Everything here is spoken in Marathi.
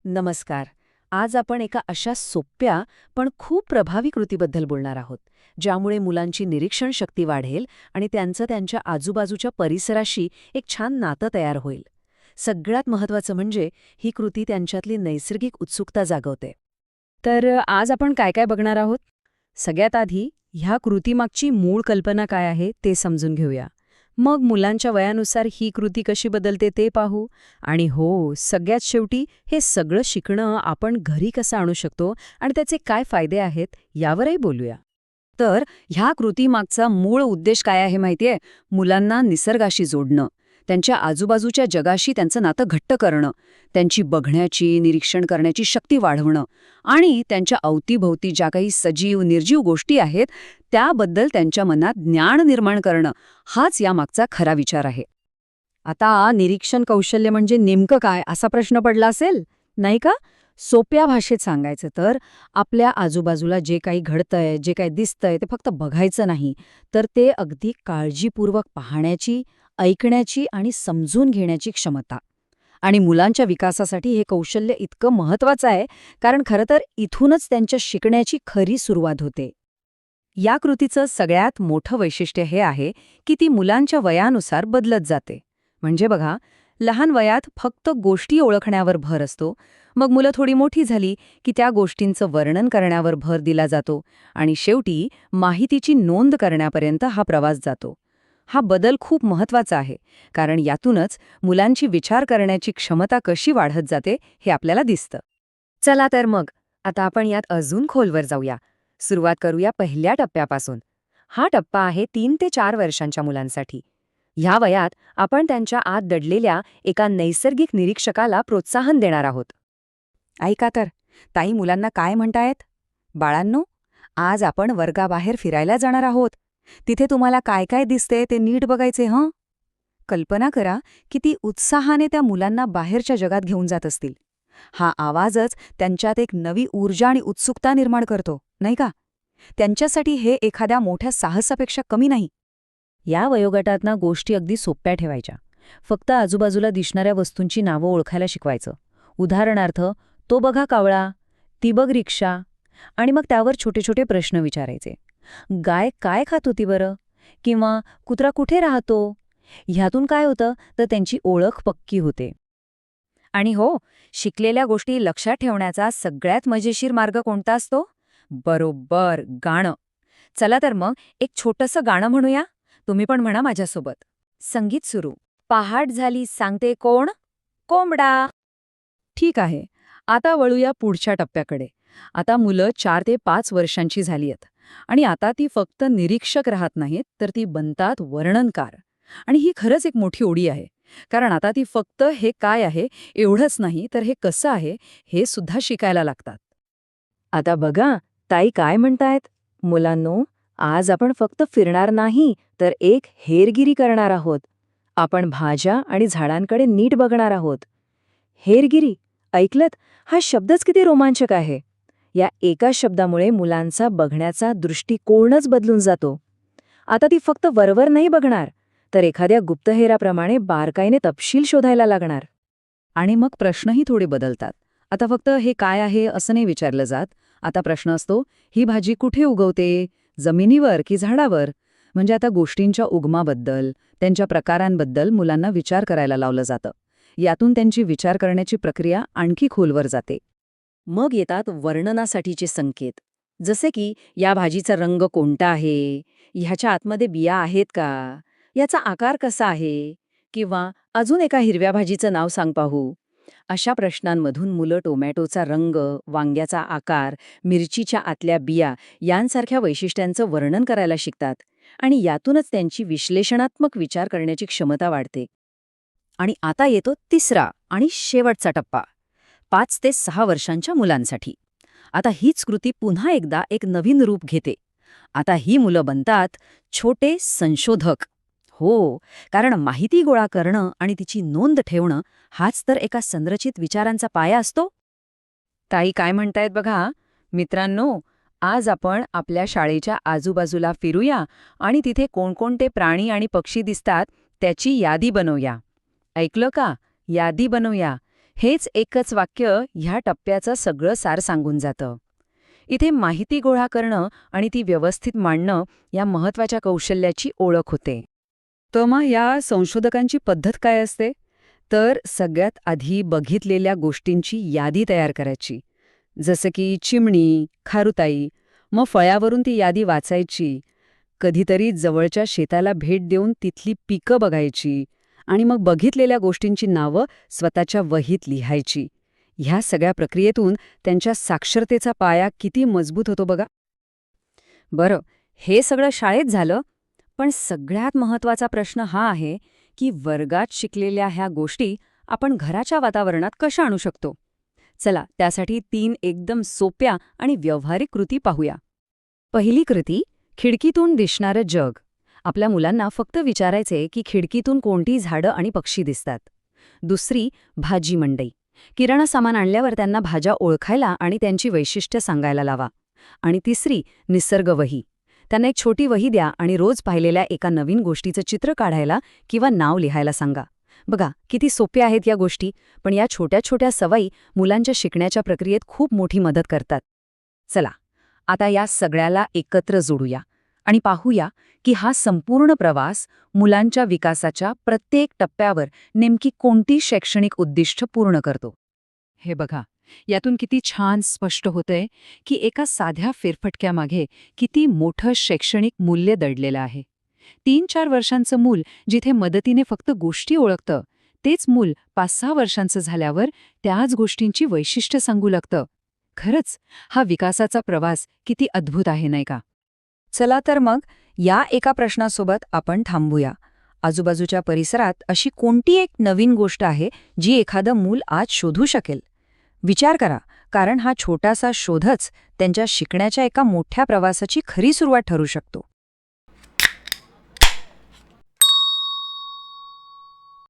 नमस्कार. आज आपण एका अशा सोप्या पण खूप प्रभावी कृतीबद्दल बोलणार आहोत, ज्यामुळे मुलांची निरीक्षण शक्ती वाढेल आणि त्यांचं त्यांच्या आजूबाजूच्या परिसराशी एक छान नातं तयार होईल. सगळ्यात महत्त्वाचं म्हणजे ही कृती त्यांच्यातली नैसर्गिक उत्सुकता जागवते. तर आज आपण काय काय बघणार आहोत? सगळ्यात आधी ह्या कृतीमागची मूळ कल्पना काय आहे ते समजून घेऊया. मग मुलांच्या वयानुसार ही कृती कशी बदलते ते पाहू. आणि हो, सगळ्यात शेवटी हे सगळं शिकणं आपण घरी कसं आणू शकतो आणि त्याचे काय फायदे आहेत यावरही बोलूया. तर ह्या कृतीमागचा मूळ उद्देश काय आहे माहितीये? मुलांना निसर्गाशी जोडणं, त्यांच्या आजूबाजूच्या जगाशी त्यांचं नातं घट्ट करणं, त्यांची बघण्याची, निरीक्षण करण्याची शक्ती वाढवणं आणि त्यांच्या अवतीभोवती ज्या काही सजीव, निर्जीव गोष्टी आहेत त्याबद्दल त्यांच्या मनात ज्ञान निर्माण करणं, हाच यामागचा खरा विचार आहे. आता निरीक्षण कौशल्य म्हणजे नेमकं काय असा प्रश्न पडला असेल, नाही का? सोप्या भाषेत सांगायचं तर आपल्या आजूबाजूला जे काही घडतंय, जे काही दिसतंय ते फक्त बघायचं नाही, तर ते अगदी काळजीपूर्वक पाहण्याची, ऐकण्याची आणि समजून घेण्याची क्षमता. आणि मुलांच्या विकासासाठी हे कौशल्य इतकं महत्वाचं आहे, कारण खरं तर इथूनच त्यांच्या शिकण्याची खरी सुरुवात होते. या कृतीचं सगळ्यात मोठं वैशिष्ट्य हे आहे की ती मुलांच्या वयानुसार बदलत जाते. म्हणजे बघा, लहान वयात फक्त गोष्टी ओळखण्यावर भर असतो, मग मुलं थोडी मोठी झाली की त्या गोष्टींचं वर्णन करण्यावर भर दिला जातो आणि शेवटी माहितीची नोंद करण्यापर्यंत हा प्रवास जातो. हा बदल खूप महत्वाचा आहे, कारण यातूनच मुलांची विचार करण्याची क्षमता कशी वाढत जाते हे आपल्याला दिसतं. चला तर मग, आता आपण यात अजून खोलवर जाऊया. सुरुवात करूया पहिल्या टप्प्यापासून. हा टप्पा आहे 3 ते 4 वर्षांच्या मुलांसाठी. ह्या वयात आपण त्यांच्या आत दडलेल्या एका नैसर्गिक निरीक्षकाला प्रोत्साहन देणार आहोत. ऐका तर, ताई मुलांना काय म्हणतायत? बाळांनो, आज आपण वर्गाबाहेर फिरायला जाणार आहोत. तिथे तुम्हाला काय काय दिसते ते नीट बघायचे हं. कल्पना करा किती उत्साहाने त्या मुलांना बाहेरच्या जगात घेऊन जात असतील. हा आवाजच त्यांच्यात एक नवी ऊर्जा आणि उत्सुकता निर्माण करतो, नाही का? त्यांच्यासाठी हे एखाद्या मोठ्या साहसापेक्षा कमी नाही. या वयोगटात गोष्टी अगदी सोप्या ठेवायच्या. फक्त आजूबाजूला दिसणाऱ्या वस्तूंची नावं ओळखायला शिकवायचं. उदाहरणार्थ, तो बघा कावळा, ती बघ रिक्षा, आणि मग त्यावर छोटे छोटे प्रश्न विचारायचे. गाय काय खात होती बरं? किंवा कुत्रा कुठे राहतो? ह्यातून काय होतं तर त्यांची ओळख पक्की होते. आणि हो, शिकलेल्या गोष्टी लक्षात ठेवण्याचा सगळ्यात मजेशीर मार्ग कोणता असतो? बरोबर, गाणं. चला तर मग एक छोटंसं गाणं म्हणूया. तुम्ही पण म्हणा माझ्यासोबत. संगीत सुरू. पहाट झाली सांगते कोण? कोंबडा. ठीक आहे. आता वळूया पुढच्या टप्प्याकडे. आता मुलं 4 ते 5 वर्षांची झाली आहेत. आणि आता ती फक्त निरीक्षक राहत नाहीत, तर ती बनतात वर्णनकार. आणि ही खरंच एक मोठी ओढी आहे. कारण आता ती फक्त हे काय आहे एवढंच नाही, तर हे कसं आहे हे सुद्धा शिकायला लागतात. आता बघा, ताई काय म्हणतायत? मुलांनो, आज आपण फक्त फिरणार नाही, तर एक हेरगिरी करणार आहोत. आपण भाज्या आणि झाडांकडे नीट बघणार आहोत. हेरगिरी, ऐकलत? हा शब्दच किती रोमांचक आहे. या एका शब्दामुळे मुलांचा बघण्याचा दृष्टिकोनच बदलून जातो. आता ती फक्त वरवर नाही बघणार, तर एखाद्या गुप्तहेराप्रमाणे बारकाईने तपशील शोधायला लागणार. आणि मग प्रश्नही थोडे बदलतात. आता फक्त हे काय आहे असं नाही विचारलं जात. आता प्रश्न असतो, ही भाजी कुठे उगवते? जमिनीवर की झाडावर? म्हणजे आता गोष्टींच्या उगमाबद्दल, त्यांच्या प्रकारांबद्दल मुलांना विचार करायला लावलं जातं. यातून त्यांची विचार करण्याची प्रक्रिया आणखी खोलवर जाते. मग येतात वर्णनासाठीचे संकेत. जसे की, या भाजीचा रंग कोणता आहे? ह्याच्या आतमध्ये बिया आहेत का? याचा आकार कसा आहे? किंवा अजून एका हिरव्या भाजीचं नाव सांग पाहू. अशा प्रश्नांमधून मुलं टोमॅटोचा रंग, वांग्याचा आकार, मिरचीच्या आतल्या बिया यांसारख्या वैशिष्ट्यांचं वर्णन करायला शिकतात. आणि यातूनच त्यांची विश्लेषणात्मक विचार करण्याची क्षमता वाढते. आणि आता येतो तिसरा आणि शेवटचा टप्पा, 5 ते 6 वर्षांच्या मुलांसाठी. आता हीच कृती पुन्हा एकदा एक नवीन रूप घेते. आता ही मुलं बनतात छोटे संशोधक. हो, कारण माहिती गोळा करणं आणि तिची नोंद ठेवणं हाच तर एका संरचित विचारांचा पाया असतो. ताई काय म्हणतायत बघा, मित्रांनो, आज आपण आपल्या शाळेच्या आजूबाजूला फिरूया आणि तिथे कोणकोणते प्राणी आणि पक्षी दिसतात त्याची यादी बनवूया. ऐकलं का? यादी बनवूया. हेच एकच वाक्य ह्या टप्प्याचं सगळं सार सांगून जातं. इथे माहिती गोळा करणं आणि ती व्यवस्थित मांडणं या महत्वाच्या कौशल्याची ओळख होते. तर मग या संशोधकांची पद्धत काय असते? तर सगळ्यात आधी बघितलेल्या गोष्टींची यादी तयार करायची. जसं की चिमणी, खारुताई. मग फळ्यावरून ती यादी वाचायची. कधीतरी जवळच्या शेताला भेट देऊन तिथली पिकं बघायची. आणि मग बघितलेल्या गोष्टींची नावं स्वतःच्या वहीत लिहायची. ह्या सगळ्या प्रक्रियेतून त्यांच्या साक्षरतेचा पाया किती मजबूत होतो बघा. बरं, हे सगळं शाळेत झालं, पण सगळ्यात महत्त्वाचा प्रश्न हा आहे की वर्गात शिकलेल्या ह्या गोष्टी आपण घराच्या वातावरणात कशा आणू शकतो? चला, त्यासाठी 3 एकदम सोप्या आणि व्यावहारिक कृती पाहूया. पहिली कृती, खिडकीतून दिसणारं जग. आपल्या मुलांना फक्त विचारायचे की खिडकीतून कोणती झाडं आणि पक्षी दिसतात. दुसरी, भाजी मंडई. किराणा सामान आणल्यावर त्यांना भाज्या ओळखायला आणि त्यांची वैशिष्ट्य सांगायला लावा. आणि तिसरी, निसर्ग वही. त्यांना एक छोटी वही द्या आणि रोज पाहिलेल्या एका नवीन गोष्टीचं चित्र काढायला किंवा नाव लिहायला सांगा. बघा, किती सोप्या आहेत या गोष्टी, पण या छोट्या छोट्या सवयी मुलांच्या शिकण्याच्या प्रक्रियेत खूप मोठी मदत करतात. चला, आता या सगळ्याला एकत्र जोडूया आणि पाहूया की हा संपूर्ण प्रवास मुलांच्या विकासाच्या प्रत्येक टप्प्यावर नेमकी कोणती शैक्षणिक उद्दिष्ट पूर्ण करतो. हे बघा, यातून किती छान स्पष्ट होतंय की एका साध्या फेरफटक्यामागे किती मोठं शैक्षणिक मूल्य दडलेलं आहे. 3-4 वर्षांचं मूल जिथे मदतीने फक्त गोष्टी ओळखतं, तेच मूल 5-6 वर्षांचं झाल्यावर त्याच गोष्टींची वैशिष्ट्य सांगू लागतं. खरंच, हा विकासाचा प्रवास किती अद्भुत आहे, नाही का? चला तर मग या एका प्रश्नासोबत आपण थांबूया. आजूबाजूच्या परिसरात अशी कोणती एक नवीन गोष्ट आहे जी एखादं मूल आज शोधू शकेल? विचार करा, कारण हा छोटासा शोधच त्यांच्या शिकण्याच्या एका मोठ्या प्रवासाची खरी सुरुवात ठरू शकतो.